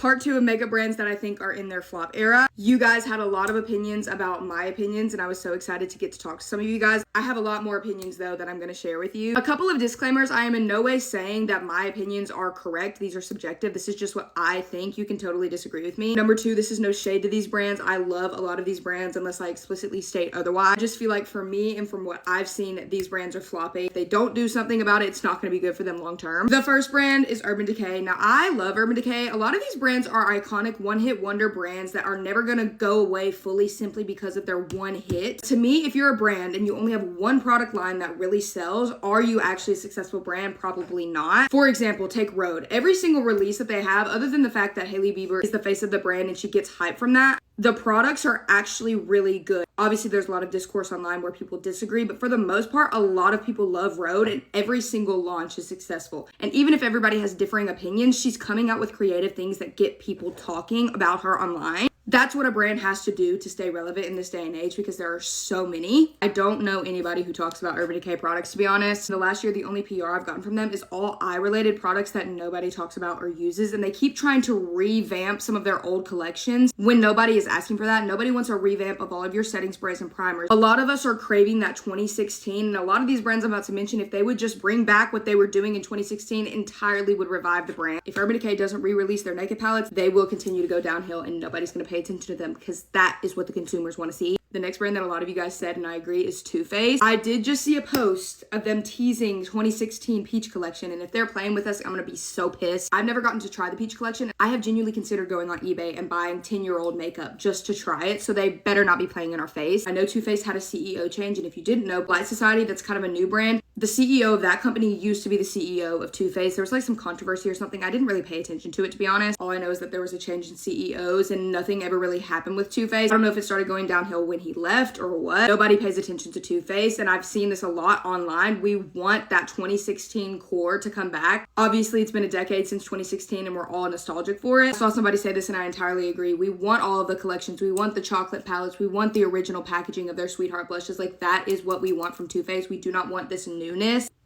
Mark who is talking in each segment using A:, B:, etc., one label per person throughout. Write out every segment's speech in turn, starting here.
A: Part 2 of makeup brands that I think are in their flop era. You guys had a lot of opinions about my opinions, and I was so excited to get to talk to some of you guys. I have a lot more opinions though that I'm going to share with you. A couple of disclaimers: I am in no way saying that my opinions are correct. These are subjective. This is just what I think. You can totally disagree with me. Number 2, this is no shade to these brands. I love a lot of these brands unless I explicitly state otherwise. I just feel like for me and from what I've seen, these brands are flopping. If they don't do something about it, it's not going to be good for them long term. The first brand is Urban Decay. Now, I love Urban Decay. A lot of these brands are iconic one-hit wonder brands that are never going to go away fully simply because of their one hit. To me, if you're a brand and you only have one product line that really sells, are you actually a successful brand? Probably not. For example, take Rhode. Every single release that they have, other than the fact that Hailey Bieber is the face of the brand and she gets hype from that, the products are actually really good. Obviously, there's a lot of discourse online where people disagree, but for the most part, a lot of people love Rhode and every single launch is successful. And even if everybody has differing opinions, she's coming out with creative things that get people talking about her online. That's what a brand has to do to stay relevant in this day and age because there are so many. I don't know anybody who talks about Urban Decay products, to be honest. The last year, the only PR I've gotten from them is all eye-related products that nobody talks about or uses, and they keep trying to revamp some of their old collections when nobody is asking for that. Nobody wants a revamp of all of your setting sprays and primers. A lot of us are craving that 2016, and a lot of these brands I'm about to mention, if they would just bring back what they were doing in 2016, entirely would revive the brand. If Urban Decay doesn't re-release their naked palettes, they will continue to go downhill and nobody's going to pay attention to them because that is what the consumers want to see. The next brand that a lot of you guys said, and I agree, is Too Faced. I did just see a post of them teasing 2016 Peach Collection, and if they're playing with us, I'm gonna be so pissed. I've never gotten to try the Peach Collection. I have genuinely considered going on eBay and buying 10-year-old makeup just to try it, so they better not be playing in our face. I know Too Faced had a CEO change, and if you didn't know, Blight Society, that's kind of a new brand. The CEO of that company used to be the CEO of Too Faced. There was like some controversy or something. I didn't really pay attention to it, to be honest. All I know is that there was a change in CEOs and nothing ever really happened with Too Faced. I don't know if it started going downhill when he left or what. Nobody pays attention to Too Faced, and I've seen this a lot online. We want that 2016 core to come back. Obviously, it's been a decade since 2016 and we're all nostalgic for it. I saw somebody say this and I entirely agree. We want all of the collections. We want the chocolate palettes. We want the original packaging of their Sweetheart blushes. Like, that is what we want from Too Faced. We do not want this newness.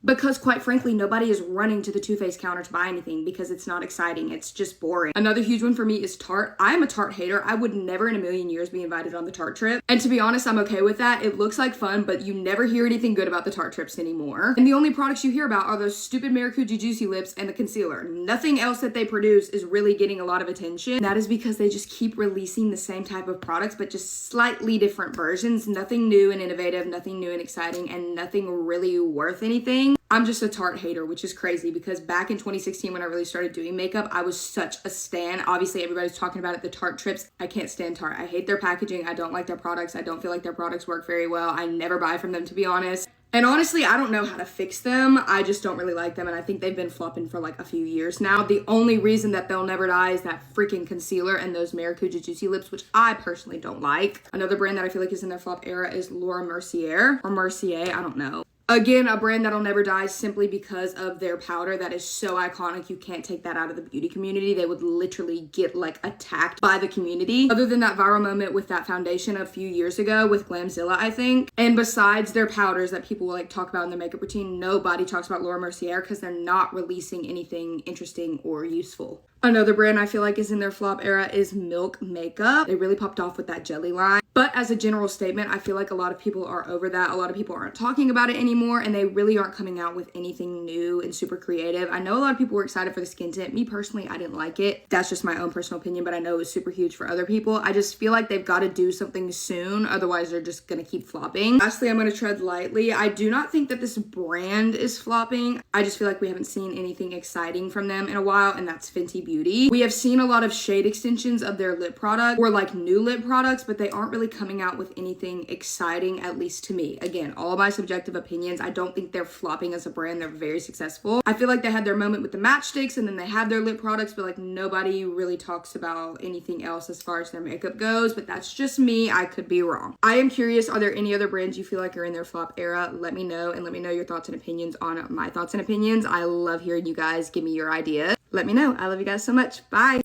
A: Because quite frankly, nobody is running to the Too Faced counter to buy anything because it's not exciting. It's just boring. Another huge one for me is Tarte. I am a Tarte hater. I would never in a million years be invited on the Tarte trip. And to be honest, I'm okay with that. It looks like fun, but you never hear anything good about the Tarte trips anymore. And the only products you hear about are those stupid Maracuja Juicy Lips and the concealer. Nothing else that they produce is really getting a lot of attention. That is because they just keep releasing the same type of products, but just slightly different versions. Nothing new and innovative, nothing new and exciting, and nothing really worth anything. I'm just a Tarte hater, which is crazy because back in 2016 when I really started doing makeup, I was such a stan. Obviously, everybody's talking about it, the Tarte trips. I can't stand Tarte. I hate their packaging. I don't like their products. I don't feel like their products work very well. I never buy from them, to be honest. And honestly, I don't know how to fix them. I just don't really like them, and I think they've been flopping for like a few years now. The only reason that they'll never die is that freaking concealer and those Maracuja Juicy Lips, which I personally don't like. Another brand that I feel like is in their flop era is Laura Mercier, or Mercier, I don't know. Again, a brand that'll never die simply because of their powder that is so iconic. You can't take that out of the beauty community. They would literally get like attacked by the community. Other than that viral moment with that foundation a few years ago with Glamzilla, I think. And besides their powders that people will like talk about in their makeup routine, nobody talks about Laura Mercier because they're not releasing anything interesting or useful. Another brand I feel like is in their flop era is Milk Makeup. They really popped off with that jelly line. But as a general statement, I feel like a lot of people are over that. A lot of people aren't talking about it anymore, and they really aren't coming out with anything new and super creative. I know a lot of people were excited for the skin tint. Me personally, I didn't like it. That's just my own personal opinion, but I know it was super huge for other people. I just feel like they've got to do something soon. Otherwise, they're just going to keep flopping. Lastly, I'm going to tread lightly. I do not think that this brand is flopping. I just feel like we haven't seen anything exciting from them in a while, and that's Fenty Beauty. We have seen a lot of shade extensions of their lip product or like new lip products, but they aren't really coming out with anything exciting, at least to me. Again, all my subjective opinions. I don't think they're flopping as a brand. They're very successful. I feel like they had their moment with the matchsticks and then they have their lip products, but like nobody really talks about anything else as far as their makeup goes, but that's just me. I could be wrong. I am curious, are there any other brands you feel like are in their flop era? Let me know, and let me know your thoughts and opinions on my thoughts and opinions. I love hearing you guys give me your ideas. Let me know. I love you guys so much. Bye.